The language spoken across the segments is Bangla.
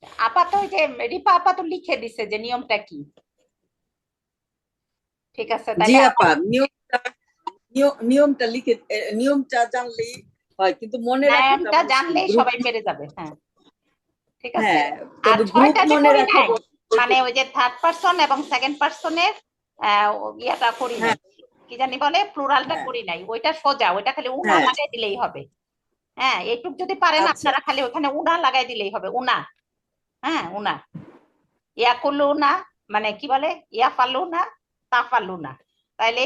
আপা তো ওই যে রিপা আপা তো লিখে দিছে যে নিয়মটা কি। ঠিক আছে, জি তাহলে আপা, নিয়মটা লিখে নিয়মটা জানলেই হয়, কিন্তু মনে রাখাটা নামটা মুশকিল। জানলেই গ্রুপ, সবাই পেরে যাবে। হ্যাঁ, ঠিক আছে। হ্যাঁ, আর তবে গ্রুপ ছয়টা যে মনে করি রাখা নাই, মানে ওই যে থার্ড পার্সন এবং সেকেন্ড পার্সনের ইয়াটা করি হ্যাঁ, নাই, কি জানি বলে, প্লুরালটা হ্যাঁ, করি নাই। ওইটা সোজা, ওইটা খালি উনা হ্যাঁ, লাগাই দিলেই হবে। হ্যাঁ, এইটুক যদি পারেন আচ্ছা, আপনারা, খালি ওখানে উনা লাগাই দিলেই হবে, উনা। হ্যাঁ, উনা। ইয়া করলু না, মানে কি বলে, ইয়া ফালু না, তা ফালু না, তাইলে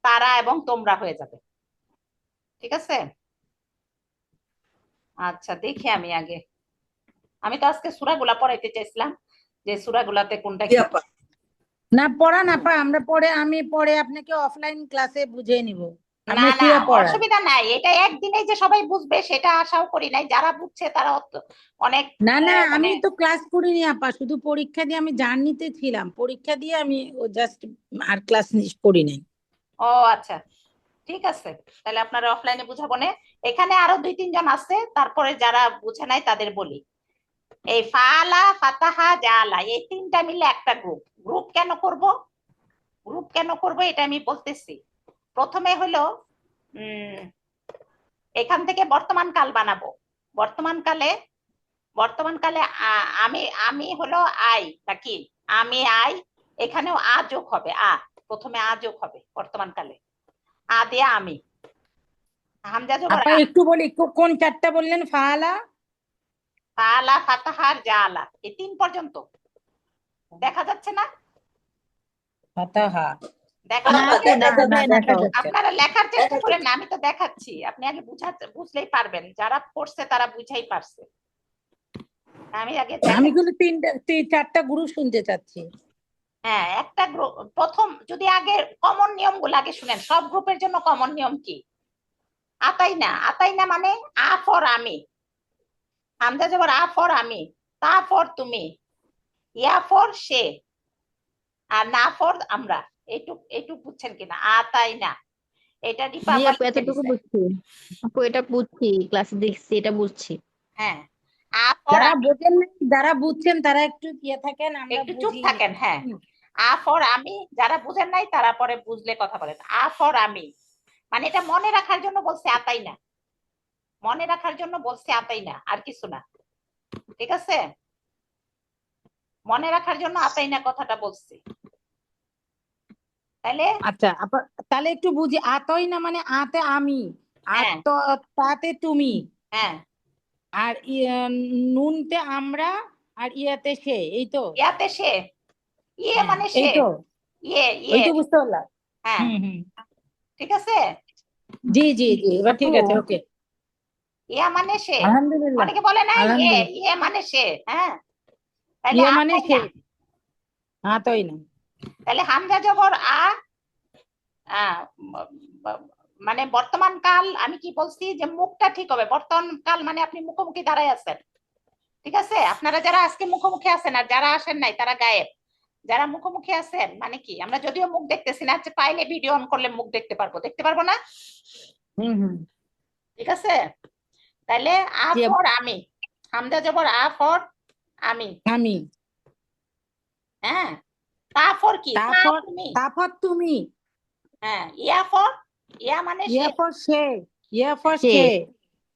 তারা এবং তোমরা হয়ে যাবে। ঠিক আছে। আচ্ছা, দেখি আমি আগে, আমি তো আজকে সূরাগুলা পড়াইতে চাইছিলাম, যে সূরাগুলাতে কোনটা জি কি। আপা, না পড়ান আপা, আমরা পরে আমি পরে আপনাকে অফলাইন ক্লাসে বুঝিয়ে নিব। না আপনি না, সুরা পড়ান। অসুবিধা নাই, এটা একদিনে যে সবাই বুঝবে সেটা আশাও করি নাই। যারা বুঝছে তারা অনেক না না, মানে। আমি তো ক্লাস করিনি আপা, শুধু পরীক্ষা দিয়ে আমি জার্নিতে ছিলাম, পরীক্ষা দিয়ে আমি জাস্ট আর ক্লাস করি নাই। ও আচ্ছা, ঠিক আছে, তাহলে আপনারা অফলাইনে বুঝাবো না। এখানে আরো 2-3 জন আছে, তারপরে যারা বুঝে নাই তাদের বলি। এই ফালা, ফাতাহা, জালা, এই তিনটা মিলে একটা গ্রুপ। গ্রুপ কেন করব, গ্রুপ কেন করব এটা আমি বলতেছি। প্রথমে হলো উম এখান থেকে বর্তমান কাল বানাবো। বর্তমান কালে, বর্তমান কালে আমি, আমি হলো আই নাকি, আমি আই, এখানেও আ যোগ হবে, প্রথমে আ যোগ হবে বর্তমান কালে, দিয়ে আমি, হামজা জবর আপা একটু বলি, কোন চারটা বললেন? ফাআলা, ফালা, ফাতাহার, জালা, এই 3 পর্যন্ত দেখা যাচ্ছে না? ফাতাহা। দেখা না না আপা, যাচ্ছে? আপু, দেখা না না, যাচ্ছে। দেখা যাচ্ছে না। আপনারা লেখার চেষ্টা করেন না, আমি তো দেখাচ্ছি, আপনি আগে বুঝলেই পারবেন। যারা পড়ছে তারা বুঝাই পারছে। আমি আগে আমি দেখাচ্ছি। কিন্তু চারটা গ্রুপ শুনতে চাচ্ছি। হ্যাঁ, একটা গ্রুপ, প্রথম যদি আগে কমন নিয়ম গুলো আগে শুনেন। সব গ্রুপের জন্য কমন নিয়ম কি? আতাই না, আতাই না মানে আ ফর আমি, হামজা জবর আ ফর আমি, তা ফর তুমি, ইয়া ফর সে, আর না ফর আমরা। এইটুক এইটুক বুঝছেন কিনা? আতাই না, এটা রিপা জি আপা আপু, লিখে এতটুকু দিছে। বুঝছি। আপু এটা বুঝছি, ক্লাসে দেখছি, এটা বুঝছি। হ্যাঁ, আ ফর যারা আমি, বোঝেন না, যারা বুঝছেন তারা একটু থাকেন, আমরা একটু চুপ বুঝিয়ে থাকেন। নিচ্ছি। হ্যাঁ, আ ফর আমি, যারা বুঝেন নাই তারা পরে বুঝলে কথা বলেন। আ ফর আমি মানে এটা মনে রাখার জন্য বলছে, আতাই না, মনে রাখার জন্য বলছে, আতাই না, আর কিছু না। ঠিক আছে, মনে রাখার জন্য আতাই না কথাটা বলছি। তাইলে আচ্ছা আপা, তাহলে একটু বুঝি, আতই না মানে আতে আমি, আর হ্যাঁ, তাতে তুমি, হ্যাঁ, আর নুনতে আমরা, আর ইয়াতে সে, এই তো। ইয়াতে সে, ইয়ে হ্যাঁ মানে এই সে, তো, ইয়ে ওই ইয়ে। তো বুঝতে পারলাম। হ্যাঁ, হুম হুম, ঠিক আছে। জি জি জি, এবার আপু ঠিক আছে, ওকে। ইয়া মানে সে, আলহামদুলিল্লাহ, অনেকে বলে না ইয়ে, আলহামদুলিল্লাহ। ইয়ে মানে সে। হ্যাঁ, তাহলে ইয়ে মানে আতাই সে, না, আতই না। তাহলে হামজা জবর আহ, মানে বর্তমান কাল, আমি কি বলছি যে মুখটা ঠিক হবে। বর্তমান কাল মানে আপনি মুখোমুখি দাঁড়ায় আছেন। ঠিক আছে, আপনারা যারা আজকে মুখোমুখি আছেন আর যারা আসেন নাই তারা গায়েব। যারা মুখোমুখি আছেন মানে কি, আমরা যদিও মুখ দেখতেছি না, পাইলে ভিডিও অন করলে মুখ দেখতে পারবো, দেখতে পারবো না? হুম হুম, ঠিক আছে, তাহলে আ জি ফর আমি, হামজা জবর আ ফর আমি। আমি, হ্যাঁ, তা ফর কি, তা তারপর তুমি। তারপর তুমি, হ্যাঁ, ইয়া ফর, ইয়া মানে সে। ইয়ে ফর সে, ইয়ে ফর সে। সে,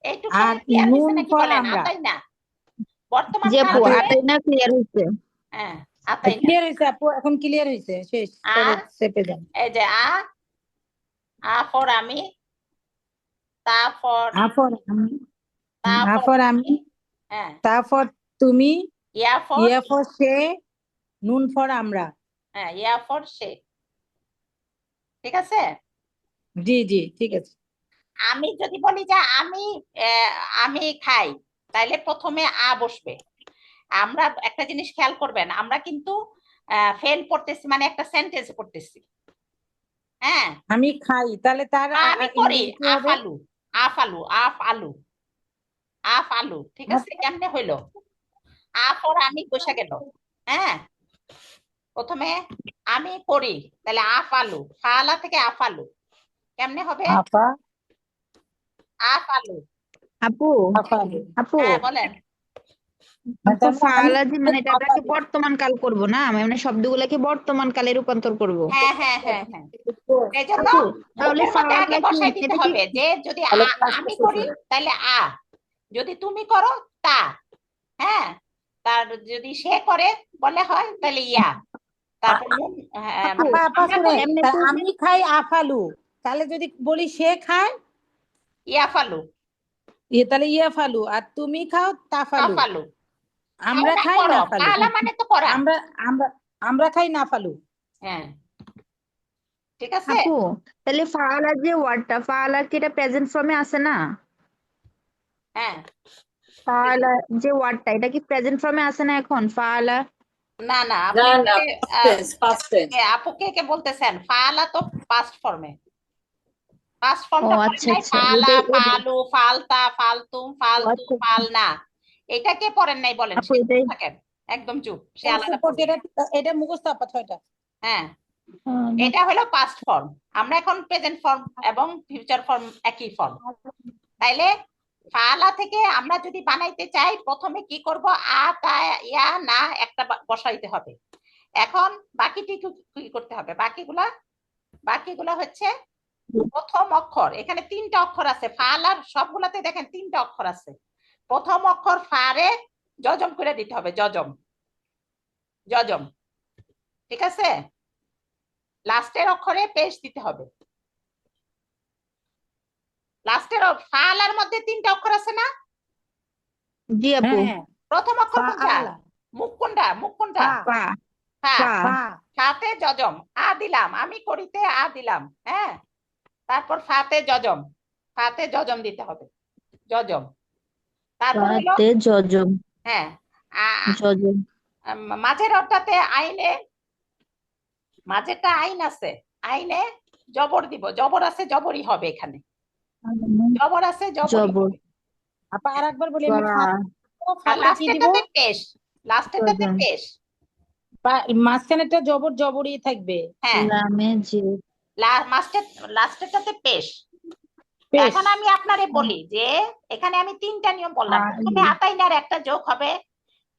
এইটুক আর কথা ক্লিয়ার হয়েছে নুন নাকি ফর বলেন? আমরা। আতাই না, বর্তমান জি কাল আপু, আতই, মানে। আতাই না ক্লিয়ার হচ্ছে। হ্যাঁ, আতাই না। ক্লিয়ার হয়েছে আপু, এখন ক্লিয়ার হয়েছে, শেষ, পরে আর চেপে যান। এই যে আ ফর আমি, তা ফর, আফর আমি, তা ফর আফর আমি, তুমি। হ্যাঁ, তারপর তুমি, ইয়া ফর, ইয়ে ফর সে, নুন ফর আমরা। হ্যাঁ ইয়া ফর সে। ঠিক আছে। জি জি, ঠিক আছে। আমি যদি বলি যে আমি, আহ, আমি খাই, তাইলে প্রথমে বসবে। আমরা একটা জিনিস খেয়াল করবেন, আমরা কিন্তু ফেল পড়তেছি, মানে একটা সেন্টেন্স পড়তেছি। হ্যাঁ, আমি খাই, তাহলে তার আমি করি কি হবে? আলু, আলু, আলু, আলু। ঠিক আছে, কেমনে হইলো? ফর আমি বসে গেল। হ্যাঁ, প্রথমে আমি করি, তাহলে আলু, ফালা থেকে আলু, কেমনে হবে? আপা, আলু। আপু, আপা, আপু হ্যাঁ বলেন। আপু তার মানে আমি ফাআলা যে মানে এটাকে আফালু। বর্তমান কাল করব না, মানে শব্দগুলোকে বর্তমান কালে রূপান্তর করব। হ্যাঁ হ্যাঁ হ্যাঁ হ্যাঁ এই জন্য আপু তাহলে গ্রুপের মধ্যে আগে ফাআলা কি বসাই দিতে এটা কি? হবে যে যদি তাহলে ক্লাসটা আমি শেষ করি হলো। তাহলে যদি তুমি করো তা, হ্যাঁ, তার যদি সে করে বলে হয় তাহলে ইয়া, তারপর আপু আপা আপা আমরা শুনেন, করি এমনি তা তো আমি খাই আফালু, তাহলে যদি বলি সে খায় ইয়া ফালু, তাহলে ইয়াফালু, আর তুমি খাও তাফালু, তাফালু। খাও আমরা না খাই করো, নাফালু। ফালা মানে তো করা। আমরা আমরা আমরা খাই নাফালু। হ্যাঁ ঠিক আছে। আপু তাহলে ফাআলা যে ওয়ার্ডটা, ফাআলা কি এটা প্রেজেন্ট ফর্মে আছে না? হ্যাঁ ফাআলা যে ওয়ার্ডটা, এটা কি প্রেজেন্ট ফর্মে আছে না এখন ফাআলা? না না, না আপনি না, তাহলে, past tense, past tense। আপুকে কে বলতেছেন ফালা তো পাস্ট ফর্মে, পাস্ট ও ফর্মটা পড়েন আচ্ছা নাই? আচ্ছা, ফালা, এটাই এটাই। ফালু, ফালতা, ফালতুম, ও ফালতু, আচ্ছা আচ্ছা। ফালনা। এটা কে পড়েন নাই বলেন, আপু সে চুপ এটাই। থাকেন, একদম চুপ, সে পড়ছি আলাদা পড়ছি, পড়বে। এটা মুখস্থ আপা 6টা। হ্যাঁ না। এটা হলো পাস্ট ফর্ম, আমরা এখন প্রেজেন্ট ফর্ম এবং ফিউচার ফর্ম একই ফর্ম। তাইলে ফালা থেকে আমরা যদি বানাইতে চাই প্রথমে কি করব, তা, ইয়া, না একটা বসাইতে হবে। এখন বাকিটি কি করতে হবে, বাকিগুলা হচ্ছে প্রথম অক্ষর, এখানে 3টা অক্ষর আছে, ফালার সবগুলাতে দেখেন 3টা অক্ষর আছে। প্রথম অক্ষর ফারে যজম করে দিতে হবে, যজম, যজম, ঠিক আছে। লাস্টের অক্ষরে পেশ দিতে হবে। লাস্টের ফালার মধ্যে 3টা অক্ষর আছে না? জি আপু। হ্যাঁ হ্যাঁ, প্রথম অক্ষর কোনটা, ফাআলা, মুখ কোনটা, মুখ কোনটা? ফা ফা হ্যাঁ, ফা ফা ফাতে যজম, দিলাম, আমি করিতে দিলাম, হ্যাঁ, তারপর ফাতে যজম, ফাতে যজম দিতে হবে, যজম। তারপর হলো, ফাতে যজম। হ্যাঁ, যজম। মাঝের অর্থাতে আইনে, মাঝেরটা আইন আছে, আইনে জবর দিব, জবর আছে জবরই হবে এখানে, জবর আছে জবরই জবর। হবে। আপা আর একবার বলি, আমি ফা আর ফাতে কি দিব? লাস্টেরটাতে পেশ, লাস্টেরটাতে যজম। পেশ, মাঝখানেটা জবর জবরই থাকবে। হ্যাঁ, লামে যে লাস্টেরটাতে পেশ। পেশ। এখন আমি আপনারে বলি যে এখানে আমি 3টা নিয়ম বললাম, প্রথমে আলু। আতাইনার একটা যোগ হবে,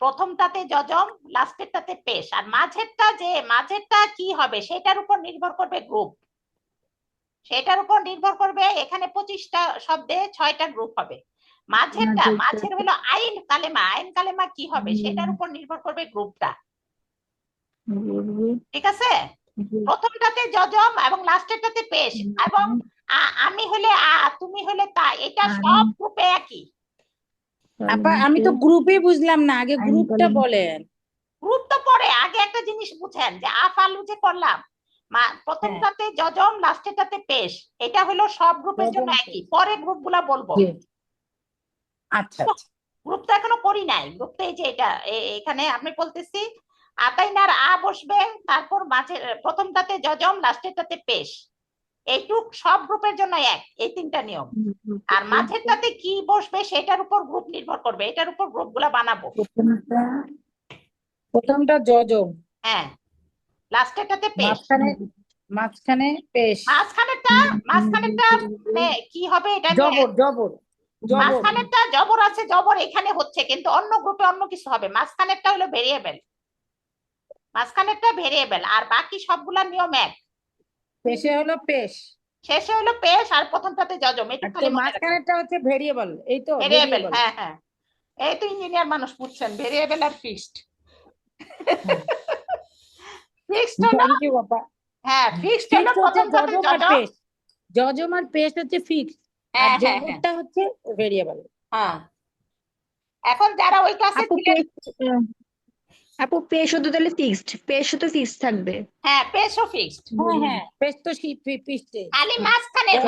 প্রথমটাতে যজম, লাস্টেরটাতে পেশ, আর মাঝেরটা কি হবে সেটার উপর নির্ভর করবে গ্রুপ, সেটার উপর নির্ভর করবে। এখানে 25টা শব্দে 6টা গ্রুপ হবে। মাঝের হলো আইন কালেমা, আইন কালেমা কি হবে সেটার উপর নির্ভর করবে গ্রুপটা, ঠিক আছে। প্রথমটাতে যজম এবং লাস্টেরটাতে পেশ, এবং আমি হলে তুমি হলে তা, এটা সব গ্রুপে একই। আপা আমি তো গ্রুপই বুঝলাম না, আগে গ্রুপটা বলেন। গ্রুপ তো পরে, আগে একটা জিনিস বুঝেন যে আফালু যে করলাম, হ্যাঁ, প্রথমটাতে যজম, লাস্টেরটাতে পেশ, এটা হলো সব গ্রুপের জন্য যজম, একই, পরে গ্রুপগুলা বলবো। জি। আচ্ছা আচ্ছা। গ্রুপ তো এখনো করি নাই, গ্রুপ তো এই যে এটা এখানে আমি বলতেছি, আতাইনার বসবে, তারপর মাঝে প্রথমটাতে যজম, লাস্টেরটাতে পেশ, এইটুক সব গ্রুপের জন্য এক, এই 3টা নিয়ম। আর মাঝেরটাতে কি বসবে সেটার উপর গ্রুপ নির্ভর করবে, এটার উপর গ্রুপ গুলা বানাবো। প্রথমটা যজম, হ্যাঁ, লাস্টেরটাতে পেশ, মাঝখানে মাঝখানে পেশ, মাঝখানেরটা মানে কি হবে এটা আমি, জবর জবর জবর। মাঝখানেরটা জবর আছে, জবর এখানে হচ্ছে, কিন্তু অন্য গ্রুপে অন্য কিছু হবে। মাঝখানেরটা হলো ভেরিয়েবল, মাঝখানেরটা ভেরিয়েবল, আর বাকি সবগুলা নিয়ম এক। পেশে হলো পেশ, শেষে হলো পেশ, আর প্রথমটাতে যজম, একটু আর তো খালি মনে রাখবেন। মাঝখানেরটা হচ্ছে ভেরিয়েবল, এই তো ভেরিয়েবল, ভেরিয়েবল। হ্যাঁ হ্যাঁ, এই তো ইঞ্জিনিয়ার মানুষ বুঝছেন, ভেরিয়েবল আর ফিক্সড। ফিক্সড হলো, থ্যাংক ইউ বাবা। হ্যাঁ ফিক্সড হলো ফিক্স হচ্ছে প্রথমটাতে যজম আর যজম, পেশ, যজম আর পেশ হচ্ছে ফিক্স, আর হ্যাঁ হ্যাঁ হ্যাঁ জবরটা হচ্ছে ভেরিয়েবল। হ্যাঁ। এখন যারা ওই ক্লাসে আপু ছিলেন, আপু পেশ তো তাহলে ফিক্সড, পেশ তো ফিক্সড থাকবে। হ্যাঁ পেশও ফিক্সড, হ্যাঁ হ্যাঁ, পেশ তো ফিক্সড। খালি মাঝখানের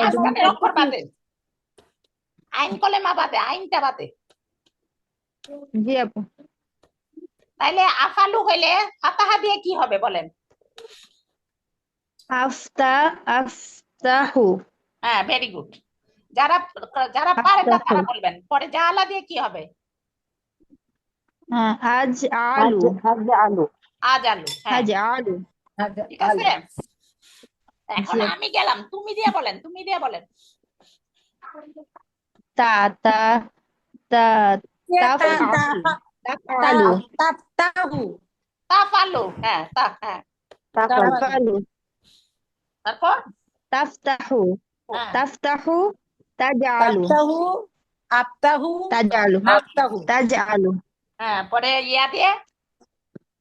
অক্ষর বাদে, আইন কলেমা বাদে, আইনটা বাদে। জি আপু। তাইলে আফালু হইলে ফাতাহা দিয়ে কি হবে বলেন? আফতাহু। হ্যাঁ ভেরি গুড। যারা যারা পারেন না আফতাহু। তারা বলবেন, পরে জালা দিয়ে কি হবে? হ্যাঁ, আজ আলু। আলু, আজ আলু, হ্যাঁ আজ আলু। ঠিক আছে। জি এখন আপু। আমি গেলাম, তুমি দিয়ে বলেন, তুমি দিয়ে বলেন। তা তা তা তা তা তাফআতু। তাফআলু তাফতাহু তাফালু, হ্যাঁ হ্যাঁ, তাফালু তাফআলু তারপর তাফতাহু হ্যাঁ তাফতাহু তাজআলু তাফতাহু আফতাহু তাজআলু নাফতাহু তাজআলু হ্যাঁ, পরে ইয়া দিয়ে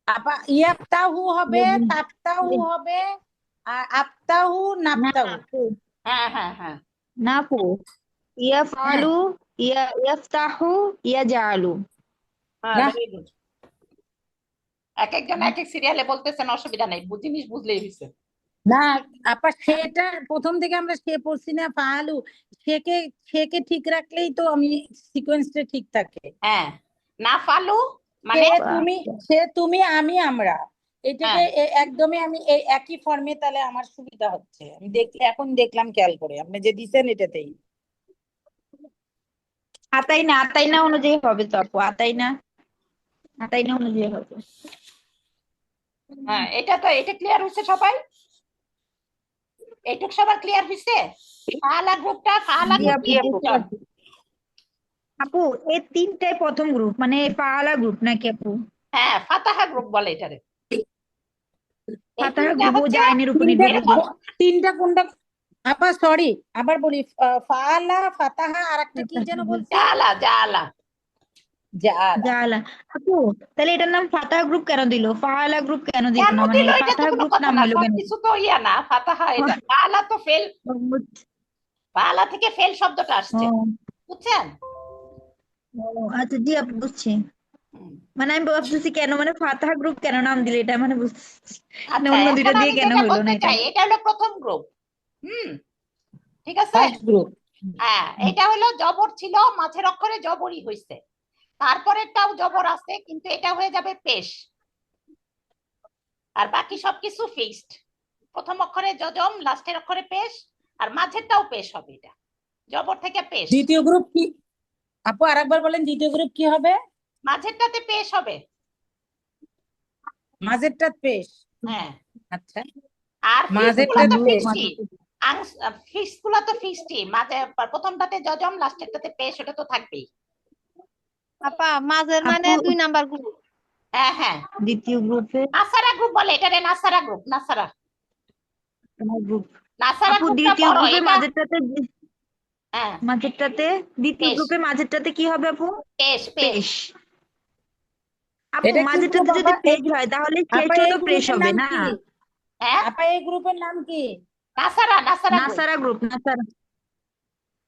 আপা ইয়াফতাহু হবে, তাফতাহু হবে, আর আফতাহু না নাফতাহু। হ্যাঁ নাফু হ্যাঁ ইয়াফআলু ইয়াফতাহু ইয়াজআলু হ্যাঁ, না ভেরি গুড। এক একজন এক এক সিরিয়ালে বলতেছেন, অসুবিধা নেই, জিনিস বুঝলেই হয়েছে। না আপা, সেটা প্রথম থেকে আমরা সে পড়ছি না ফালু, সেকে সেকে ঠিক রাখলেই তো আমি সিকোয়েন্সটা ঠিক থাকে। হ্যাঁ, না ফালু সে মানে তুমি, সে তুমি, আমি, আমরা, এটাকে হ্যাঁ একদমই আমি এই একই ফর্মে, তাহলে আমার সুবিধা হচ্ছে। আমি এখন দেখলাম খেয়াল করে আপনি যে দিছেন এটাতেই। আতাইনা অনুযায়ী হবে তো আপু, আতাইনা অনুযায়ী হবে। হ্যাঁ, এটা ক্লিয়ার হয়েছে সবাই? এইটুক সবার ক্লিয়ার হয়েছে? ফালা গ্রুপটা জি আপু, কি বুঝতে পারছি। আপু এই তিনটাই প্রথম গ্রুপ, মানে ফাআলা গ্রুপ নাকি আপু? হ্যাঁ, ফাতাহা গ্রুপ বলে এটারে। এই ফাতাহা তিনটা গ্রুপ ও হচ্ছে জায়নের উপর তিনটা নির্ভর করে। এরকম। তিনটা কোনটা আপা? সরি, আবার বলি, ফালা, ফাতাহা, আর একটা কি যেন বলছি, জালা জালা জালা। জালা। আপু তাহলে এটার নাম ফাতাহা গ্রুপ কেন দিল, ফাআলা গ্রুপ কেন দিল কেন না, মানে দিল এটা তো ফাতাহা কোনো গ্রুপ কথা নাম না, হলো কেন? সবকিছু তো ইয়া না, ফাতাহা এটা জালা তো ফেল, ফালা থেকে ফেল শব্দটা আসছে, বুঝছেন? আচ্ছা জি আপু, বুঝছি। হুম। মানে আমি ভাবতেছি কেন, মানে ফাতাহা গ্রুপ কেন নাম দিলে, এটা মানে বুঝছি না, আচ্ছা, অন্য দুইটা এখন দিয়ে আমি কেন যেটা হইলো না বলতে এটা। চাই, এটা হলো প্রথম গ্রুপ। হুম, ঠিক আছে। First group. হ্যাঁ, এটা হলো জবর ছিল, মাঝের অক্ষরে জবরই হয়েছে, তারপরেরটাও জবর আছে, কিন্তু এটা হয়ে যাবে পেশ, আর বাকি সবকিছু ফিক্সড। প্রথম অক্ষরে যজম, লাস্টের অক্ষরে পেশ, আর মাঝেরটাও পেশ হবে, এটা জবর থেকে পেশ। দ্বিতীয় গ্রুপ কি আপু? আরেকবার বলেন, দ্বিতীয় গ্রুপ কি হবে? মাঝেরটাতে পেশ হবে। মাঝেরটা পেশ। হ্যাঁ, আচ্ছা, আর ফিক্সড গুলো মাঝেরটা তো পেশ। ফিক্সডই, ফিক্সড গুলো তো ফিক্সডই, মাঝে প্রথমটাতে যজম, লাস্টেরটাতে পেশ, ওটা তো থাকবেই। আপা মাঝের মানে আপু 2 নাম্বার গ্রুপ। হ্যাঁ, দ্বিতীয় গ্রুপে নাসারা গ্রুপ বলে এটারে, নাসারা গ্রুপ, নাসারা গ্রুপ। নাসারা আপু গ্রুপটা দ্বিতীয় বড় গ্রুপে এটা। হ্যাঁ, দ্বিতীয় পেশ গ্রুপে মাঝেরটাতে কি হবে আপু? পেশ পেশ। পেশ। আপু এটা কি গ্রুপ মাঝেরটাতে যদি আপা? পেশ হয় তাহলে আপা শেষও এই তো পেশ গ্রুপের হবে নাম না? কি? হ্যাঁ, আপা এই গ্রুপের নাম কি? নাসারা গ্রুপ। নাসারা গ্রুপ,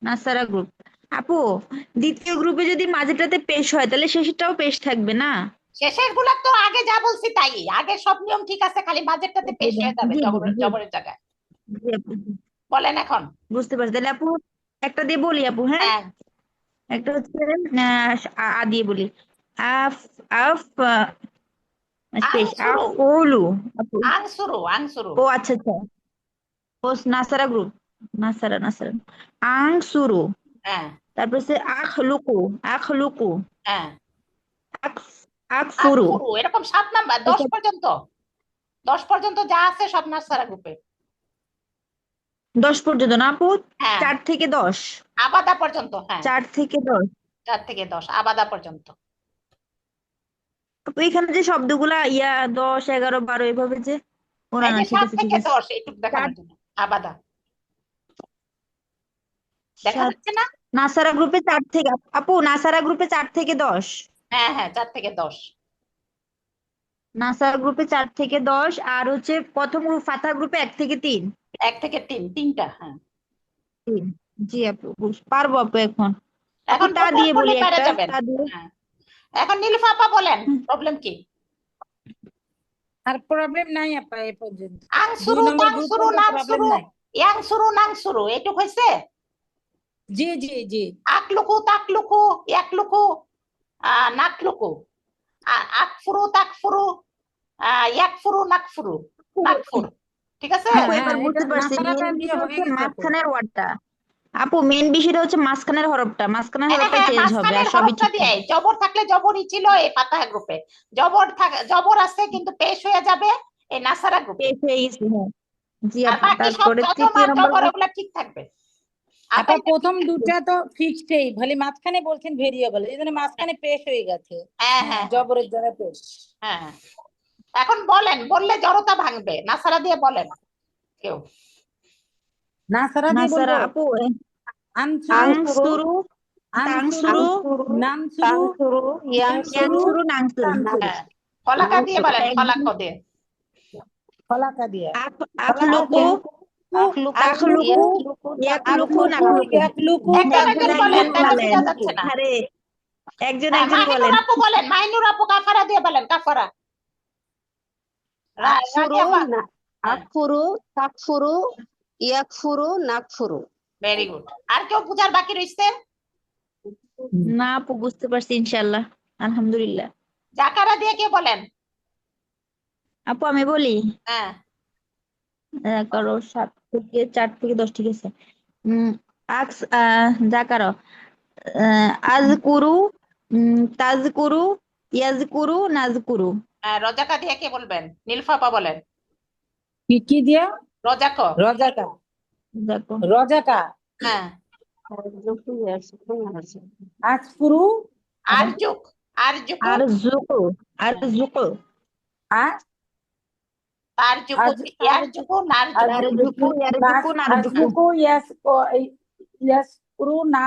নাসারা গ্রুপ। আপু দ্বিতীয় গ্রুপে যদি মাঝেরটাতে পেশ হয় তাহলে শেষেরটাও পেশ থাকবে না? শেষের গুলা তো আগে যা বলছি তাই, আগে সব নিয়ম ঠিক আছে, খালি মাঝেরটাতে পেশ হয়ে যাবে জি জি জি জবরের জায়গায়। জি আপু, জি। বলেন এখন। বুঝতে পারছি। তাহলে আপু একটা দিয়ে বলি আপু, হ্যাঁ? হ্যাঁ, একটা হচ্ছে দিয়ে বলি। আফ আফ পেশ আংসুরু, আফউলু আপু। আংসুরু। ও আচ্ছা আচ্ছা, ও নাসারা গ্রুপ, নাসারা আং সুরু। হ্যাঁ তারপর হচ্ছে আখলুকু হ্যাঁ, আক আকফুরু। আকফুরু, এরকম 7 নাম্বার, 10 পর্যন্ত, 10 পর্যন্ত যা আছে সব নাসারা গ্রুপে। 10 পর্যন্ত না আপু? হ্যাঁ, 4 থেকে 10, আবাদা পর্যন্ত, হ্যাঁ 4 থেকে 10। 4 থেকে 10 আবাদা পর্যন্ত। আপু এখানে যে শব্দগুলা 10, 11, 12 এভাবে যে, ওরা এই না, যে ঠিক 7 আছে ঠিক থেকে আছে। 10 এইটুকু 4 দেখানোর জন্য আবাদা দেখা 7 যাচ্ছে না? নাসারা গ্রুপে 4 থেকে, আপু নাসারা গ্রুপে 4 থেকে 10, হ্যাঁ 4 থেকে 10। নাসারা গ্রুপে 4 থেকে 10, আর হচ্ছে প্রথম গ্রুপ ফাতা গ্রুপে 1 থেকে 3। 1 থেকে 3, তিনটা। হ্যাঁ, 3। জি আপু, পারবো আপু এখন। আপু এখন তা প্রপার দিয়ে বলি করলে পেরে একটা, যাবেন। তা দিয়ে। হ্যাঁ, এখন নীলুফা আপা বলেন, প্রবলেম কি? আর প্রবলেম নাই আপা, এ পর্যন্ত 2 আংসুরু নম্বর গ্রুপ তাংসুরু প্রবলেম নাংসুরু নাই। ইয়াংসুরু নাংসুরু, এটুক হয়েছে। জি জি জি। আকলুকু তাকলুকু ইয়াকলুকু নাকলুকু, আকফুরু তাকফুরু ইয়াকফুরু নাকফুরু, নাকফুর। ঠিক আছে। আপু হ্যাঁ এবার এটা বুঝতে পারছি, নাসারাটা মেন দিয়ে বিষয় হয়ে হচ্ছে গেছে আপু। মাঝখানের ওয়ার্ডটা। আপু মেন বিষয়টা হচ্ছে মাঝখানের হরফটা, মাঝখানের হরফটা হ্যাঁ, চেঞ্জ হবে, আর মাঝখানের সবই হরফটা ঠিক দিয়ে, থাকবে। জবর থাকলে জবরই ছিল এই ফাতাহা গ্রুপে, জবর আছে কিন্তু পেশ হয়ে যাবে এই নাসারা গ্রুপে, পেশ হয়ে গেছে, হ্যাঁ। জি আর আপু বাকি সব তারপরে যজম তৃতীয় আর নম্বর জবর ওগুলা ঠিক থাকবে। আপা এটা প্রথম ঠিক আছে। দুটা তো ফিক্সডই, খালি মাঝখানে বলছেন ভেরিয়েবল, এই জন্য মাঝখানে পেশ হয়ে গেছে। হ্যাঁ হ্যাঁ জবরের দ্বারা পেশ। হ্যাঁ। এখন বলেন, বললে জড়তা ভাঙবে, নাসারা দিয়ে বলেন কেউ। না সারা না দিয়ে স্যার বলবো। আপু আনসুরু, আংসুরু আনসুরু, তাংসুরু নানসুরু, ইয়ানসুরু, ইয়াংসুরু নাংসুরু তানসুরু। হ্যাঁ, ফলাকা দিয়ে বলেন, ফলাকা দিয়ে। ফলাকা দিয়া। আখলুকু তাখলুকু ইয়াখলুকু নাখলুকু। ইয়াখলুকু, একজন একজন বলেন, তাহলে বলেন বোঝা যাচ্ছে না। আরে একজন হ্যাঁ, একজন মাহিনুর বলেন। আপু বলেন, মাহিনুর আপু কাফারা দিয়ে বলেন, কাফারা। রাজিয়া আপা। আকফুরু, তাকফুরু, ইয়াকফুরু, নাকফুরু। Very good. আর কেউ বুঝার বাকি রইছে? না আপু বুঝতে পারছি ইনশাআল্লাহ, আলহামদুলিল্লাহ। জাকারা দিয়ে কে বলেন? আপু আমি বলি, হ্যাঁ, করো 7 থেকে 4 থেকে 10, ঠিক আছে। আক্স জাকারো আজকুরু তাজকুরু ইয়াজকুরু নাজকুরু। রজাকা দিয়ে কে বলবেন? নীলফাপা বলেন। কি দিয়া? রজাক। রজাকা, দেখো রজাকা। হ্যাঁ, আজকুরু, আরজুক, আরজুকু, আরজুকু আর তারজুকু, ইয়ারজুকু, নারজুকু। নারজুকু। ইয়াসকুরু না,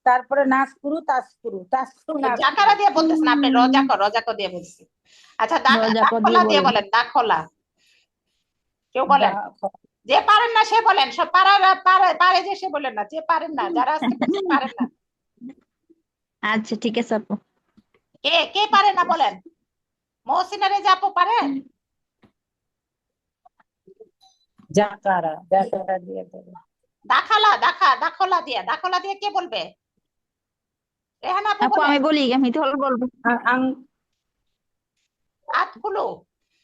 তারপরে নাসকুরু, তাসকুরু, জাকারা দিয়ে বলতেছেন আপনি, রজাক, রজাক দিয়ে বলছি। আচ্ছা, রজাক দিয়ে দাখলা দিয়ে বলেন। বলেন, দাখলা। কেউ বলেন? যে পারেন না সে বলেন, সব পারে যে সে বলেন না, যে পারেন না, যারা আজকে পারেন না। আচ্ছা ঠিক আছে আপু। কে কে পারে না বলেন? মহসিনা রেজা আপু পারেন? জাকারা, জাকারা দিয়ে দেবে। দাখলা দিয়ে কে বলবে? রেহানা আপু আপু বলেন। আমি বলি, আমি তো বলবো। আতকুলু,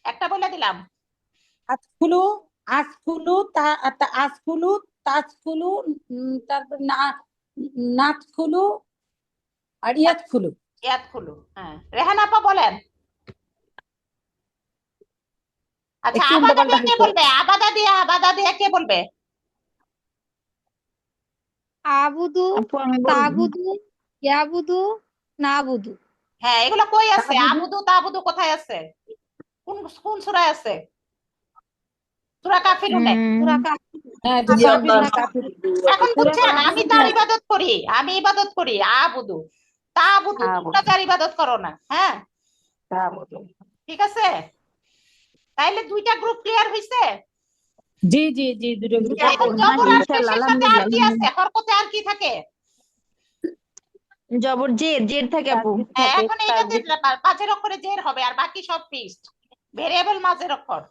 একটা বলে দিলাম। আজকুলু, আজকুলু, আজকুলু, তাজকুলু, তারপর নাতকুলু, আর ইয়াতকুলু। ইয়াতকুলু। হ্যাঁ, রেহানা আপা বলেন। আচ্ছা, একটু আবাদা উল্টাপাল্টা দিয়ে কে হয়েছে। বলবে? আবাদা দিয়ে কে বলবে? আবুদু, আপু আমি বলবো। তাবুদু, ইয়াবুদু, নাবুদু। হ্যাঁ, এগুলো কই আছে? তাবুদু। আবুদু তাবুদু কোথায় আছে? কোন কোন সূরায় আছে? সূরা কাফিরুনে। সূরা কাফ। হ্যাঁ, এটা কাফির। এখন সূরা বুঝছেন, আমি কাফির। তার ইবাদত করি, আমি ইবাদত করি আবুদু তাবুদু, তোমরা যার ইবাদত করো না। হ্যাঁ, ঠিক আছে। তাইলে দুইটা গ্রুপ ক্লিয়ার হইছে। জি জি জি, দুটো গ্রুপ। এখন জবর আর পেশের সাথে আর কি আছে? হরকতে আর কি থাকে? জবর জের থাকে আপু। হ্যাঁ, এখন এইটাতে পাঁচের অক্ষরে জের হবে, আর বাকি সব ফিক্সড ভেরিয়েবল মাঝের অক্ষর।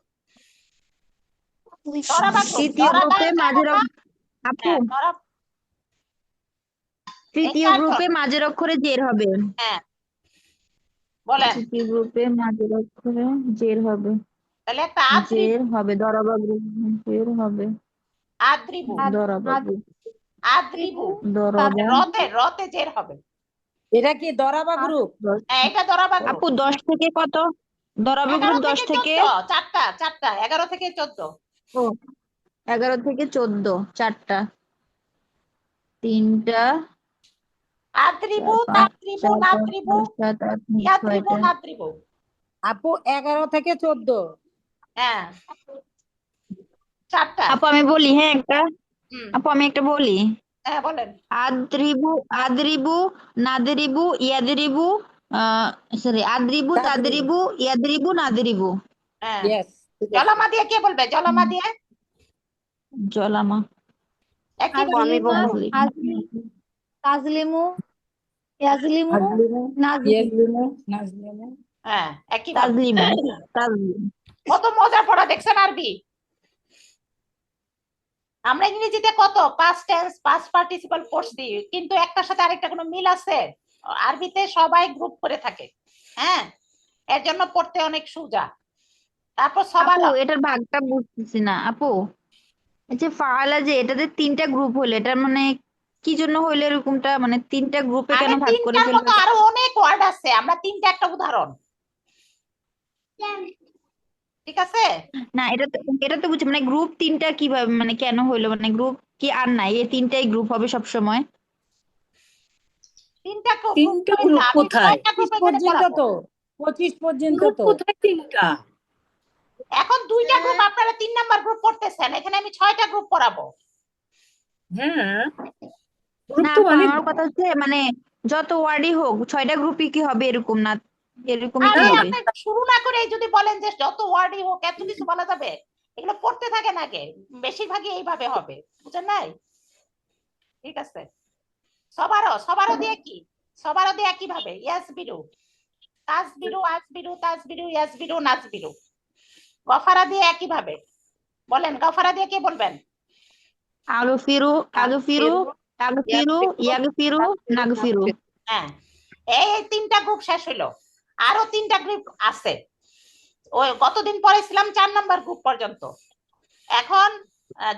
তৃতীয় গ্রুপে মাঝের আপু তৃতীয় গ্রুপে মাঝের অক্ষরে জের হবে। হ্যাঁ, বলেন। তৃতীয় গ্রুপে মাঝের অক্ষরে জের হবে। তাহলে একটা জের হবে দরাবা গ্রুপ, জের হবে আদ্রিবু, দরাবা গ্রুপ, আদ্রিবু। দরাবা। রতে জের হবে। এটা কি দরাবা গ্রুপ? হ্যাঁ, এটা দরাবা গ্রুপ। আপু 10 থেকে কত? দরাবা গ্রুপ 10 থেকে 14, চারটা 11 থেকে 14। 11 থেকে 14, 4টা, 3টা, আদ্রিবু, তাদ্রিবু, নাদ্রিবু, 7, 8, 9, ইয়াদ্রিবু, 6টা। নাদ্রিবু। আপু 11 থেকে 14। হ্যাঁ, চারটা। আপু আমি বলি, হ্যাঁ একটা, হুম, আপু আমি একটা বলি। হ্যাঁ বলেন। আদ্রিবু নাদরিবু ইয়াদরিবু, সরি আদ্রিবু তাদরিবু ইয়াদরিবু নাদরিবু। হ্যাঁ, ইয়েস, জলামা দিয়ে কে বলবে? জলামা দিয়ে জলামা একই আমি বলবো। তাজলিমু, ইয়াজলিমু, নাজলিমু। ইয়াজলিমু, নাজলিমু। হ্যাঁ, একই ভাবে। তাজলিম। কত মজা পড়া দেখছেন আরবি। আমরা ইংরেজিতে কত পাস্ট টেন্স, পাস্ট পার্টিসিপল পড়ছি, কিন্তু একটার সাথে আরেকটা কোনো মিল আছে? আরবিতে সবাই গ্রুপ করে থাকে। হ্যাঁ, এর জন্য পড়তে অনেক সোজা। তারপর সবার আপু এটার ভাগটা বুঝতেছি না আপু। এই যে ফাআলা, যে এটাতে 3টা গ্রুপ হলো, এটা মানে কি জন্য হইলো এরকমটা, মানে 3টা গ্রুপে কেন ভাগ করে তিনটার মতো ফেলবে? আরো অনেক ওয়ার্ড আছে, আমরা তিনটা একটা উদাহরণ। ঠিক আছে। না এটা তো বুঝছি, মানে গ্রুপ 3টা কিভাবে, মানে কেন হইলো, মানে গ্রুপ কি আর নাই? এই তিনটাই গ্রুপ হবে সব সময়? তিনটা গ্রুপ তিনটা গ্রুপ আমি কোথায়? 6টা গ্রুপ 25 এখানে পর্যন্ত পড়াবো। তো 25 পর্যন্ত গ্রুপ তো কোথায় তিনটা? এখন 2টা গ্রুপ, আপনারা 3 নাম্বার গ্রুপ পড়তেছেন, এখানে আমি 6টা গ্রুপ পড়াবো। হ্যাঁ, গ্রুপ না তো আপা, অনেক। আমার কথা হচ্ছে মানে যত ওয়ার্ডই হোক 6টা গ্রুপই কি হবে এরকম না, এরকমই তো আরে হবে। আপনি শুরু না করে যদি বলেন যে যত ওয়ার্ডই হোক এত কিছু বলা যাবে, এগুলো পড়তে থাকেন আগে, বেশিরভাগই এইভাবে হবে, বুঝেন নাই? ঠিক আছে, সবারও দিয়ে কি, সবারও দিয়ে একই ভাবে ইয়াসবিরু, তাসবিরু, আসবিরু, তাসবিরু, ইয়াসবিরু, নাসবিরু। গফারা দিয়ে একই ভাবে বলেন, গফারা দিয়ে কে বলবেন? আগফিরু, আগফিরু, আগফিরু, ইয়াগফিরু, নাগফিরু। হ্যাঁ, এই 3টা গ্রুপ শেষ হইলো, আরো 3টা গ্রুপ আছে। ওই গতদিন পড়েছিলাম 4 নাম্বার গ্রুপ পর্যন্ত। এখন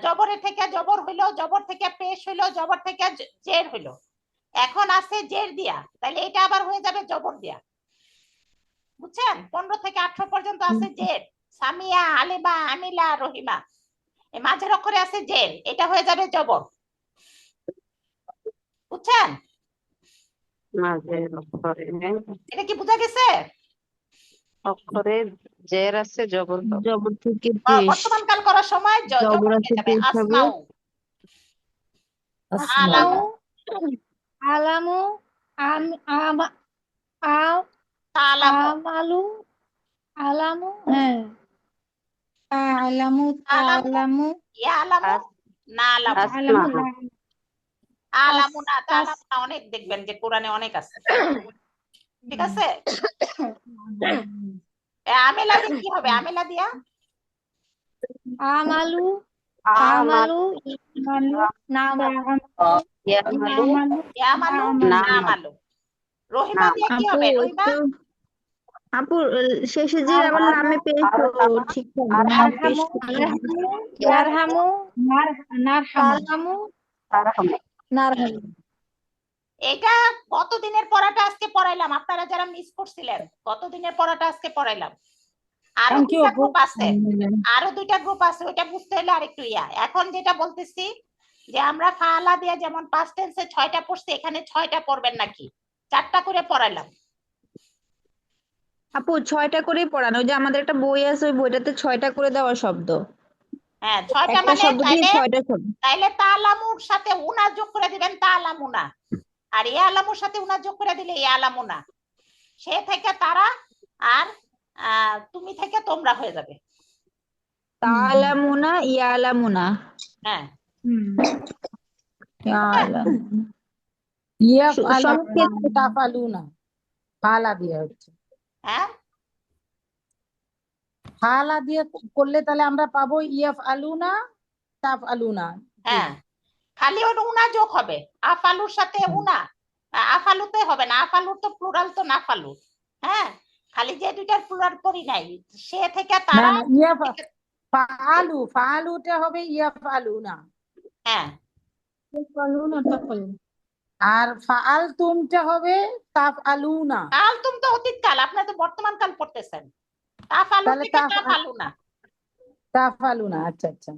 জবরের থেকে জবর হইলো, জবর থেকে পেশ হইলো, জবর থেকে জের হইলো, এখন আছে জের দিয়া, তাহলে এটা আবার হয়ে যাবে জবর দিয়া, বুঝছেন? 15 থেকে 18 পর্যন্ত আছে জের, সামিয়া, আলিমা, আমিলা, রহিমা। এই মাঝের অক্ষরে আছে জের, এটা হয়ে যাবে জবর, বুঝছেন? মাঝের অক্ষরে এটা কি বোঝা গেছে? অক্ষরে জের আছে, জবর হবে। জবর থেকে পেশ, বর্তমান কাল করার সময় জবর জবর আছে হয়ে যাবে পেশ হবে। আসমাউ, আসমাউ, আলামু, আলামু, তালামু, আমালু, আলামু, হ্যাঁ, আলামু, তালামু, তালামু, ইয়ালামু, নালামু। আলামু, আসমাউ, আলামু না, আস- তালামু না, অনেক দেখবেন যে কোরআনে অনেক আছে, ঠিক আছে? আমেলা দিয়ে কি হবে? আমেলা দিয়া আমালু, আমাল, আমালু, আমালু, নামালু, ইয়ামালু, নামালু, ইয়ামালু, নামালু। নামালু। রহিমা দিয়ে কি আপু হবে? রহিমা, একটু, আপু শেষে যে আবার আরহামু, নামে পেশ ঠিক হবে না, পেশ আরহামু, করতে হবে। ইয়ারহামু, নারহামু, তারহামু। নারহামু। এটা গতদিনের পড়াটা আজকে পড়াইলাম, আপনারা যারা মিস করছিলেন গতদিনের পড়াটা আজকে পড়াইলাম। আরো থ্যাংক ইউ 2টা আপু। গ্রুপ আছে, আরো 2টা গ্রুপ আছে, ওইটা বুঝতে হলে আরেকটু ইয়া। এখন যেটা বলতেছি যে আমরা ফাআলা দিয়ে যেমন পাস্ট টেন্সে 6টা পড়ছি, এখানে 6টা পড়বেন নাকি, 4টা করে পড়াইলাম। আপু 6টা করেই পড়ানো, ওই যে আমাদের একটা বই আছে ওই বইটাতে 6টা করে দেওয়া শব্দ, হ্যাঁ, 6টা একটা মানে শব্দ দিয়ে তাইলে 6টা শব্দ। তাইলে তালামুর সাথে উনা যোগ করে দিবেন, তালামুনা। আর ইয়ালামুর সাথে উনা যোগ করে দিলে ইয়ালামুনা। সে থেকে তারা, আর তুমি থেকে তোমরা হয়ে যাবে। তালামুনা, ইয়ালামুনা, হ্যাঁ, ইয়ালামুনা। ইয়াফআলুনা, সংক্ষেপে তাফআলুনা, ফালা দিয়ে হচ্ছে, হ্যাঁ, ফালা দিয়ে করলে তাহলে আমরা পাবো ইয়াফআলুনা, তাফআলুনা। হ্যাঁ, খালি ওর উনা যোগ হবে, আফালুর সাথে উনা। আফালুতে হবে না, আফালুর তো প্লুরাল তো নাফালু। হ্যাঁ, খালি যে 2টার প্লুরাল পড়ি নাই, সে থেকে না তারা। না, ফাআলু, ফাআলুতে হবে ইয়াফআলুনা, হ্যাঁ, তাফআলুনা, তাফআলুনা। আর ফাআলতুমটা হবে তাফআলুনা। কাল তুমি তো অতীত কাল, আপনারা তো বর্তমান কাল পড়তেছেন। তাফালু তাহলে থেকে তাফালুনা। তাফআলুনা, আচ্ছা আচ্ছা।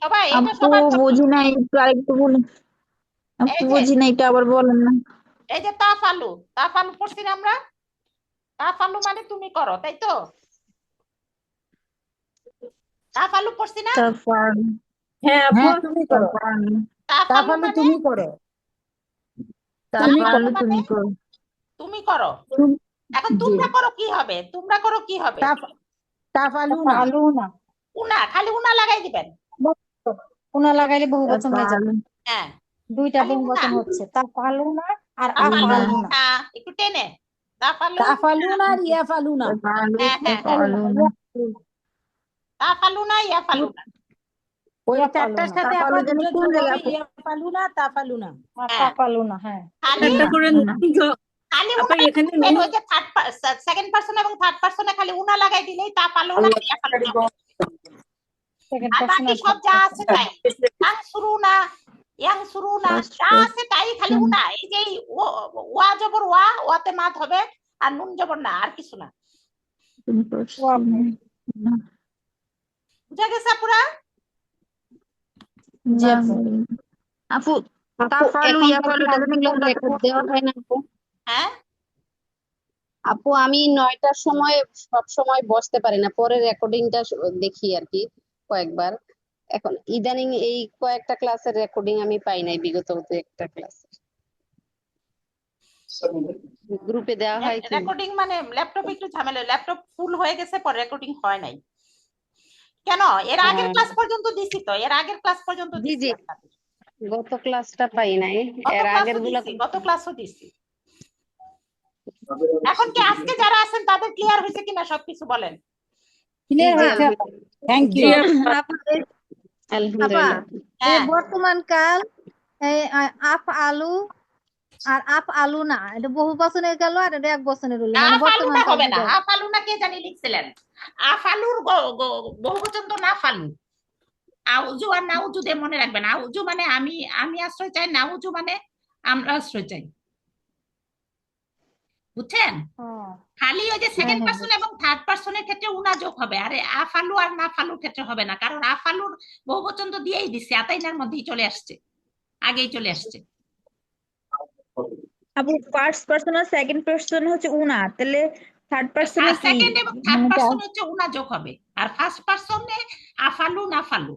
সবাই এটা আপু সবার জন্য। বুঝি নাই, একটু আরেকটু বলুন। আপু এই যে বুঝি নাই, এটা আবার বলেন না। এই যে তাফালু, তাফালু পড়ছি না আমরা? তাফালু মানে তুমি করো, তাই তো? তাফালু পড়ছি না? তাফাল, হ্যাঁ আপু, হ্যাঁ তুমি করো, তাফাল, তাফালু তাফআলু মানে তুমি করো, তাফালু তাফালু মানে তুমি করো। তুমি করো। তুমি- এখন জি, তোমরা করো কি হবে? তোমরা করো কি হবে? তাফআলুনা। তাফআলুনা। উনা, খালি উনা লাগাই দিবেন। উনা লাগাইলে বহুবচন হয়ে যাবে। তাফাল, হ্যাঁ, 2টা খালি উনা। বহুবচন হচ্ছে, তাফআলুনা আর তাফালু, আফআলুনা। একটু টেনে তাফালু। তাফআলুনা আর ইয়াফআলুনা। তাফালু, হ্যাঁ, হ্যাঁ, তাফালুনা। তাফালুনা, ইয়াফালুনা। ওই ইয়াফআলুনা। চারটার সাথে তাফালু আবার জানি দুটো কোন যোগ জায়গায় হবে, আপু? ইয়াফআলুনা, তাফআলুনা। হ্যাঁ, তাফআলুনা, হ্যাঁ। খালি একটা করে খালি আপা উনা এখানে দিবেন, ওই যে সেকেন্ড পারসন এবং থার্ড পারসনে খালি উনা লাগাই দিলেই তাফালুনা, ইয়াফালুনা। সেকেন্ড আর পারসন বাকি আর সব থার্ড যা পারসন। আছে তাই, ইয়াং সুরুনা First যা person. আছে তাই, খালি উনা। এই যে ওয়া জবর ওয়া, ওয়াতে মাত হবে, আর নুন জবর না, আর কিছু না। বুঝা গেছে পুরা? জি আপু। আপু আপু তাফালু এখনকার ইয়াফালু এটা ক্লাসগুলো এগুলো আমরা রেকর্ড দেওয়া হয় না আপু? হ্যাঁ, আপু আমি 9টার সময় সব সময় বসতে পারি না, পরে রেকর্ডিংটা দেখি আর কি কয়েকবার। এখন ইদানিং এই কয়েকটা ক্লাসের রেকর্ডিং আমি পাই নাই, বিগত একটা ক্লাস গ্রুপে দেওয়া হয় কি? রেকর্ডিং মানে ল্যাপটপ একটু ঝামেলা, ল্যাপটপ ফুল হয়ে গেছে, পর রেকর্ডিং হয় নাই। কেন? এর আগের আহ, ক্লাস পর্যন্ত দিছি তো, এর আগের ক্লাস পর্যন্ত জি দিছি জি, আপনাদের। গত ক্লাসটা পাই নাই, গত এর আগের ক্লাসও গুলা। দিছি, গত ক্লাসও দিছি। এখন কি আজকে যারা আছেন তাদের ক্লিয়ার হয়েছে কিনা সবকিছু বলেন? জি ক্লিয়ার জি হয়েছে আপা, আলহামদুলিল্লাহ। Thank G U. আপা। আপা আপা আলহামদুলিল্লাহ। এই হ্যাঁ, বর্তমান কাল এই আপ আলু আর আপ আলু না, এটা বহু বছরের গেল আর এটা এক বছরের হলো, মানে বর্তমান আফালুনা কাল হবে না, বুঝায়। আফালুনা কে জানি লিখছিলেন। আফালুর বহুবচন তো না ফালু। আউজু আর নাউজু দিয়ে মনে রাখবেন। আউজু মানে আমি, আমি আশ্রয় চাই, নাউজু মানে আমরা আশ্রয় চাই। বুঝছেন? ও খালি ওই যে হ্যাঁ সেকেন্ড হ্যাঁ পার্সন বুঝছি। এবং থার্ড পার্সনের ক্ষেত্রে উনা যোগ হবে, আরে আফালু আর না ফালুর ক্ষেত্রে হবে না, কারণ আফালুর বহুবচন তো দিয়েই দিচ্ছে, আতাইনার মধ্যেই চলে আসছে, আগেই চলে আসছে। আপু ফার্স্ট পার্সন আর সেকেন্ড পার্সন হচ্ছে উনা, তাহলে থার্ড পার্সনে কি সেকেন্ড এবং থার্ড মানে পার্সন হচ্ছে উনা যোগ হবে, আর ফার্স্ট পার্সনে আফালু না ফালু।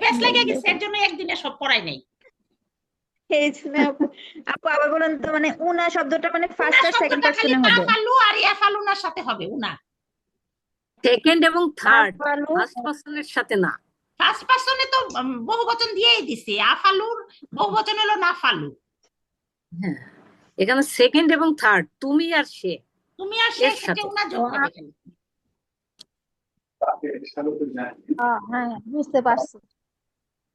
পেস লেগে গেছে, এর জন্য একদিনে সব পড়াই নেই। এই জন্য আপু আপু আবার বলেন তো, মানে উনা শব্দটা মানে উনা ফার্স্ট আর সেকেন্ড শব্দটা খালি পার্সনে তা হবে? ফালু আর ইয়া ফালুনার সাথে হবে উনা। সেকেন্ড এবং থার্ড, তাফালু ফার্স্ট পার্সনের সাথে না। ফার্স্ট পার্সনে তো বহুবচন দিয়েই দিছি, আফালুর বহুবচন হলো না ফালু। হ্যাঁ, এখানে সেকেন্ড এবং থার্ড, তুমি আর সে, তুমি আর সে এর ক্ষেত্রে সাথে। উনা যোগ হবে খালি। হ্যাঁ বুঝতে পারছি।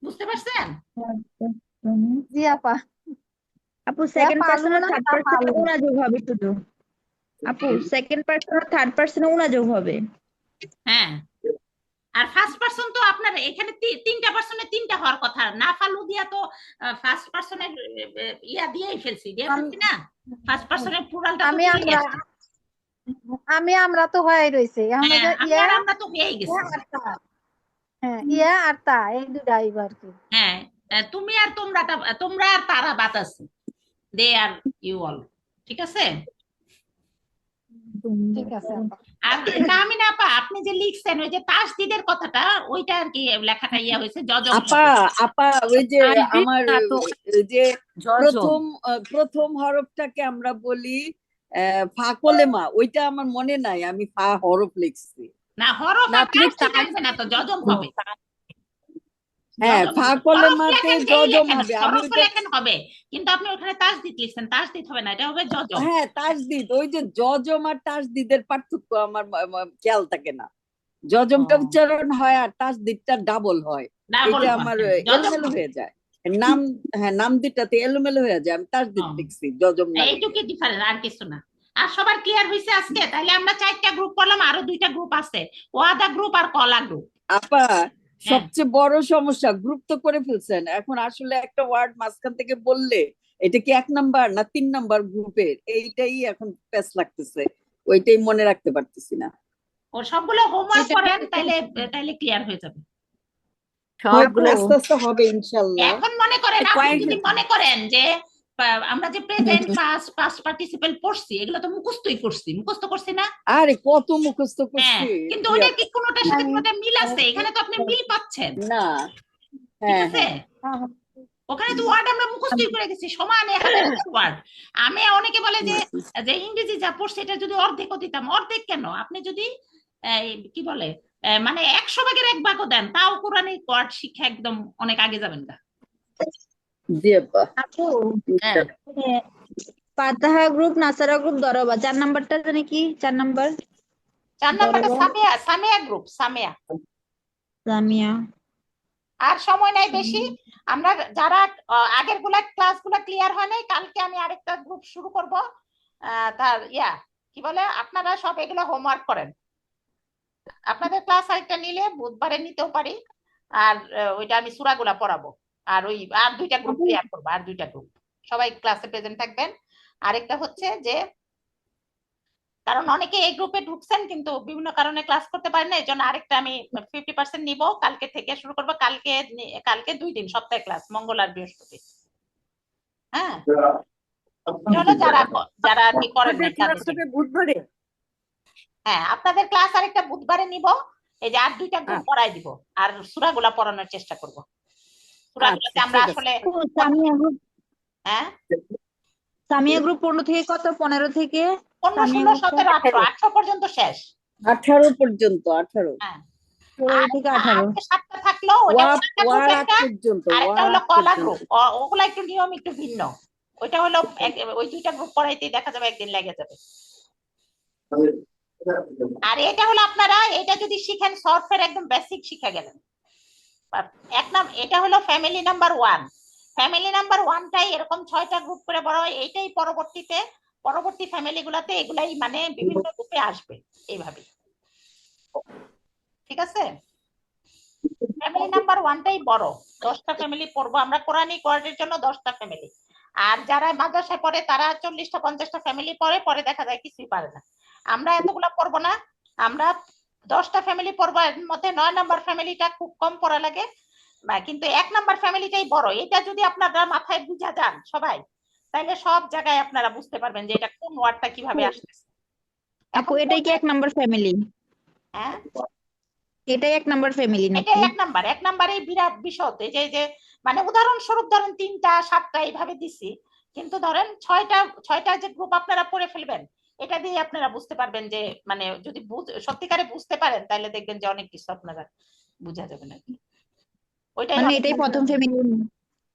বুঝতে পারছেন? জি আপা। আপু এ সেকেন্ড পালু পার্সন আর না থার্ড তা পার্সনে পালু। উনা যোগ হবে শুধু। আপু সেকেন্ড পার্সন আর থার্ড পার্সনে উনা যোগ হবে। হ্যাঁ, আর ফার্স্ট পার্সন তো আপনার এখানে তিনটা পার্সনে তিনটা হওয়ার কথা, না ফালু দিয়া তো ফার্স্ট পার্সনের ইয়া দিয়েই ফেলছি, দিয়ে ফেলছি না, ফার্স্ট পার্সনের প্লুরালটা তো আমি চলেই আমরা আসছে। আমরা তো হয়ে রয়েছে এখন ওই হ্যাঁ, যে আমি আর আমরা তো হয়েই ইয়া গেছি। আর তা। হ্যাঁ ইয়া আর তা এই দুটাই আর কি। হ্যাঁ, তুমি আর তোমরাটা, তোমরা আর তারা বাদ আছে, দে আর ইউ অল। ঠিক আছে? ঠিক আছে আপা। আর তাহমিনা আপা, আপনি যে লিখছেন ওই যে তাসদিদের কথাটা, ওইটা আর কি লেখাটা ইয়া হয়েছে যজম আপা হবে। আপা ওই যে তাসদিদ আমার না তো, যে যজম। প্রথম হরফটাকে আমরা বলি ফা কলেমা, ওইটা আমার মনে নাই, আমি ফা হরফ লিখছি। না, হরফ না আর তুমি তাসদিদ লাগবে না তো, যজম হবে। হ্যাঁ, যজম ফা হবে, হরফ কলেমাতে লেখেন যেই যজম লেখেন, হবে, আমি হরফ ওইটা। লেখেন হবে, কিন্তু আপনি ওখানে তাসদিদ লিখছেন, তাসদিদ হবে না, এটা হবে যজম। হ্যাঁ, তাসদিদ, ওই যে যজম আর তাসদিদের পার্থক্য আমার খেয়াল থাকে না। যজমটা উচ্চারণ হয় আর তাসদিদটা ডাবল হয়, ডাবল এটা হয়, আমার হ্যাঁ, যজম এলোমেলো হবে। হয়ে যায়। নাম, হ্যাঁ নাম দুটাতে এলোমেলো হয়ে যায়, আমি তাসদিদ ও, লিখছি যজম না লিখে। এইটুকুই ডিফারেন্স, আর কিছু না। আর সবার ক্লিয়ার হয়েছে আজকে? তাহলে আমরা 4টা গ্রুপ করলাম, আরো 2টা গ্রুপ আছে, ওয়াদা গ্রুপ আর কলা গ্রুপ। আপা হ্যাঁ, সবচেয়ে বড় সমস্যা, গ্রুপ তো করে ফেলছেন, এখন আসলে একটা ওয়ার্ড মাঝখান থেকে বললে এটা কি 1 নাম্বার না 3 নাম্বার গ্রুপের, এইটাই এখন প্যাচ লাগতেছে, ওইটাই মনে রাখতে পারতেছি না। ও সবগুলো হোমওয়ার্ক এটা করেন, তাইলে তাইলে ক্লিয়ার হয়ে যাবে। হয়তো সবগুলো আস্তে আস্তে হবে ইনশাল্লাহ। এখন মনে করেন, আপনি কয়েক যদি মনে করেন যে আমরা যে প্রেজেন্ট পাস্ট পাস্ট পার্টিসিপল পড়ছি, এগুলো তো মুখস্থই করছি, মুখস্থ করছি না? আরে কত মুখস্থ হ্যাঁ, করছি। কিন্তু জি ওইটা আপা। কি কোনোটার সাথে কোনোটা মিল আছে? এখানে তো আপনি মিল পাচ্ছেন। না। ঠিক হ্যাঁ আছে? হ্যাঁ। ওখানে তো ওয়ার্ড আমরা মুখস্থই করে গেছি, সমানে হাজার ওয়ার্ড। আমি, অনেকে বলে যে যে ইংরেজি যা পড়ছে এটা যদি অর্ধেকও দিতাম, অর্ধেক কেন, আপনি যদি কি বলে মানে 100 ভাগের 1 ভাগও দেন, তাও কোরআনিক ওয়ার্ড শিক্ষা একদম অনেক আগে যাবেন না। জি আপা। আপু হ্যাঁ, ফাতাহা গ্রুপ, নাসারা গ্রুপ, দরবা 4 নাম্বারটা জানি কি? 4 নাম্বার 4 নাম্বারটা দরবা, সামিয়া, সামিয়া গ্রুপ, সামিয়া। জামিয়া। আর সময় নাই বেশি। আমরা যারা আগের ক্লাস গুলা ক্লিয়ার হয় নাই, কালকে আমি আরেকটা গ্রুপ শুরু করব। তার ইয়া কি বলে, আপনারা সব এগুলো হোমওয়ার্ক করেন। আপনাদের ক্লাস আরেকটা নিলে বুধবারে নিতেও পারি। আর ওইটা আমি সূরাগুলা পড়াবো। আর ওই আর 2টা গ্রুপ ক্লিয়ার করবো, আর 2টা গ্রুপ। সবাই ক্লাসে প্রেজেন্ট থাকবেন। আরেকটা হচ্ছে যে কারণ অনেকে এই গ্রুপে ঢুকছেন কিন্তু বিভিন্ন কারণে ক্লাস করতে পারেন না, এই জন্য আরেকটা আমি 50% নিব, কালকে থেকে শুরু করবো। কালকে 2 দিন সপ্তাহে ক্লাস, মঙ্গল আর বৃহস্পতি। হ্যাঁ, এটা হলো যারা যারা আর কি করেন আমাদের নাই ক্লাস তাদের জন্য। হবে বুধবারে। হ্যাঁ, আপনাদের ক্লাস আরেকটা বুধবারে নিব। এই যে আর 2টা গ্রুপ পড়াই দিব, আর সূরাগুলা পড়ানোর চেষ্টা করব। সূরাগুলোতে আচ্ছা, আমরা ঠিক আছে। আসলে আপু, সামিয়া গ্রুপ হ্যাঁ সামিয়া গ্রুপ 15 থেকে কত? 15 থেকে 15, সামিয়া 16, গ্রুপটা 17, 18, 18 পর্যন্ত শেষ। 18 পর্যন্ত, 18 হ্যাঁ, 15 আর থেকে 18। আজকে 7টা থাকলো, ওটা ওয়ার একটা গ্রুপ ওয়ার আগ একটা, পর্যন্ত, আরেকটা ওয়ার হলো আগ কলা পর্যন্ত। গ্রুপ। ওগুলা একটু নিয়ম একটু ভিন্ন। ওইটা হলো ওই 2টা গ্রুপ পড়াইতেই দেখা যাবে একদিন লেগে যাবে। আর এটা হলো আপনারা এটা যদি শিখেন সরফের একদম বেসিক শিখে গেলেন। এটা হলো ফ্যামিলি নাম্বার 1। ফ্যামিলি নাম্বার 1টাই এরকম 6টা গ্রুপ করে বড় হয়। এইটাই পরবর্তী ফ্যামিলি গুলাতে এগুলাই মানে বিভিন্ন গ্রুপে আসবে এইভাবে। ঠিক আছে, ফ্যামিলি নাম্বার 1টাই বড়। 10টা ফ্যামিলি পড়বো আমরা, কোরআনী কোয়ার্ডের জন্য 10টা ফ্যামিলি। আর যারা মাদ্রাসায় পড়ে তারা 40টা 50টা ফ্যামিলি পরে দেখা যায় কিছুই পারে না। আমরা এতগুলা পড়বো না, আমরা 10টা ফ্যামিলি পড়বো। এর মধ্যে 9 নাম্বার ফ্যামিলিটা খুব কম পড়া লাগে, কিন্তু 1 নাম্বার ফ্যামিলিটাই বড়। এটা যদি আপনারা মাথায় বুঝা যান সবাই, তাহলে সব জায়গায় আপনারা বুঝতে পারবেন যে এটা কোন ওয়ার্ডটা কিভাবে আসতেছে। আপু, এখন এটাই কি 1 নাম্বার ফ্যামিলি? হ্যাঁ, এটাই 1 নাম্বার ফ্যামিলি এটাই নাকি? 1 নাম্বারেই বিরাট বিশদ। এই যে মানে উদাহরণস্বরূপ ধরেন 3টা 7টা এইভাবে দিছি, কিন্তু ধরেন 6টা যে গ্রুপ আপনারা পড়ে ফেলবেন, এটা দিয়ে আপনারা বুঝতে পারবেন যে মানে যদি সত্যিকারে বুঝতে পারেন তাহলে দেখবেন যে অনেক কিছু আপনারা বুঝা যাবে না। ওইটাই মানে অনেক এটাই প্রথম ফ্যামিলি?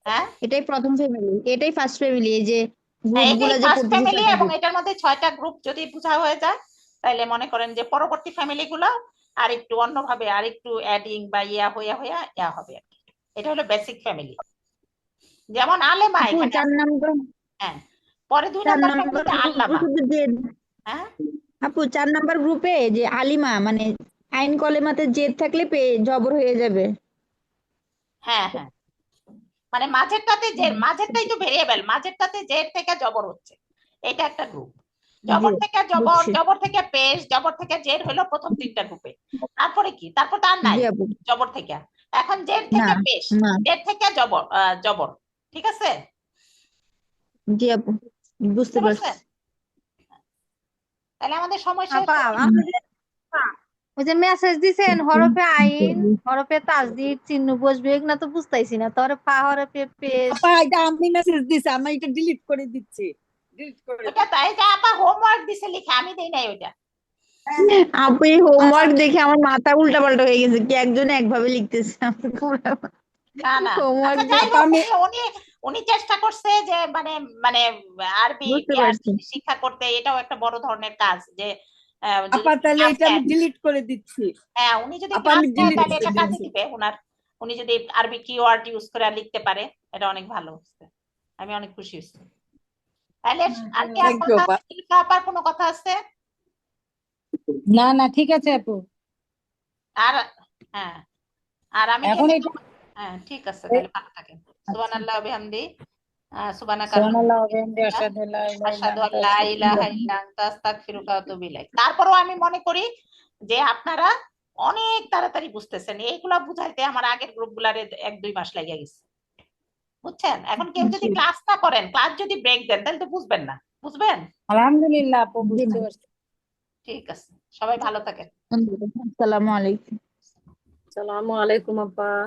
হ্যাঁ এটাই প্রথম ফ্যামিলি, এটাই ফার্স্ট ফ্যামিলি? এই যে হ্যাঁ, গ্রুপ এটাই গুলা যে ফার্স্ট পড়তেছি ফ্যামিলি, 6টা এবং গ্রুপ। এটার মধ্যে 6টা গ্রুপ যদি বোঝা হয়ে যায় তাহলে মনে করেন যে পরবর্তী ফ্যামিলি গুলা আর একটু অন্যভাবে আর একটু অ্যাডিং বা ইয়া হবে আর কি। এটা হলো বেসিক ফ্যামিলি। যেমন আলেমা আপু, এখানে 4 আছে। নাম্বার হ্যাঁ, পরে 2 4 নাম্বার নাম্বার ফ্যামিলিতে গ্রুপে আল্লামা। শুধু জেদ। হ্যাঁ আপু, 4 নাম্বার গ্রুপে যে আলিমা মানে আইন কলেমাতে জেদ থাকলে জবর হয়ে যাবে। হ্যাঁ হ্যাঁ, মানে মাঝেরটাই তো ভেরিয়েবল, মাঝেরটাতে জেড থেকে জবর হচ্ছে, এটা একটা গ্রুপ। জি, জবর থেকে জবর, বুঝছি। জবর থেকে পেশ, জবর থেকে জেড হলো প্রথম 3টা গ্রুপে। তারপরে কি, তারপর তার নাই জি আপু। জবর থেকে। এখন জেড না, থেকে পেশ, না। জেড থেকে জবর। ঠিক আছে, জি আপু, বুঝতে বুঝতে পারছি। পারছেন? তাহলে আমাদের সময় শেষ। আপা ওই যে মেসেজ দিছেন হরফে আইন, হরফে তাসদিদ চিহ্ন বসবে, এগুলো তো বুঝতেছি না। তোর ফা হরফে পেশ। আপা, এটা আমি মেসেজ দিছি, আমি এটা ডিলিট করে দিচ্ছি, ডিলিট করে ওটা তাই যে আপা হোমওয়ার্ক দিছে লিখে, আমি দেই নাই ওইটা। আপু, এই হোমওয়ার্ক দেখে আমার মাথা উল্টা পাল্টা হয়ে গেছে, কি একজনে একভাবে লিখতেছে। না না, হোমওয়ার্ক আচ্ছা যাই আপা হোক, আমি উনি চেষ্টা করছে যে মানে মানে আরবি বুঝতে পারছি। শিক্ষা করতে। এটাও একটা বড় ধরনের কাজ যে যদি আপা তাহলে ক্লাস এটা আমি নেন। ডিলিট করে দিচ্ছি। হ্যাঁ, উনি যদি আপা ক্লাস আমি নেয় ডিলিট তাহলে করে এটা কাজে দিচ্ছি। দিবে ওনার। উনি যদি আরবি কিওয়ার্ড ইউজ করে লিখতে পারে, এটা অনেক ভালো হচ্ছে। আমি অনেক খুশি হয়েছি। তাহলে আর কি আর থ্যাংক ইউ কথা আপা। আছে? ইলফা আপার কোনো কথা আছে? না না, ঠিক আছে আপু। আর হ্যাঁ, আর আমি এখন গেলে এটা হ্যাঁ ঠিক আছে, তাহলে ভালো থাকেন। সুবহানাল্লাহ ওয়া বিহামদি, সুবহানাকা সুবহানাল্লাহ ওয়া বিহামদিহি, আশহাদু আল্লা ইলাহা ইল্লা আশহাদু আনতা, আল্লা ইলাহা আস্তাগফিরুল্লাহ। ইল্লা আনতা, আস্তাগফিরুকা ওয়া আতুবু ইলাইক। তারপরেও আমি মনে করি যে আপনারা অনেক তাড়াতাড়ি বুঝতেছেন। এইগুলা বুঝাইতে আমার আগের গ্রুপগুলারে 1-2 মাস লেগে গেছে, বুঝছেন? এখন কেউ যদি ক্লাস না করেন, ক্লাস যদি ব্রেক দেন, তাহলে তো বুঝবেন না। বুঝবেন? আলহামদুলিল্লাহ আপু, জি বুঝতে না। পারছি। ঠিক আছে, সবাই ভালো থাকেন। আসসালামু আলাইকুম। আসসালামু আলাইকুম আপা।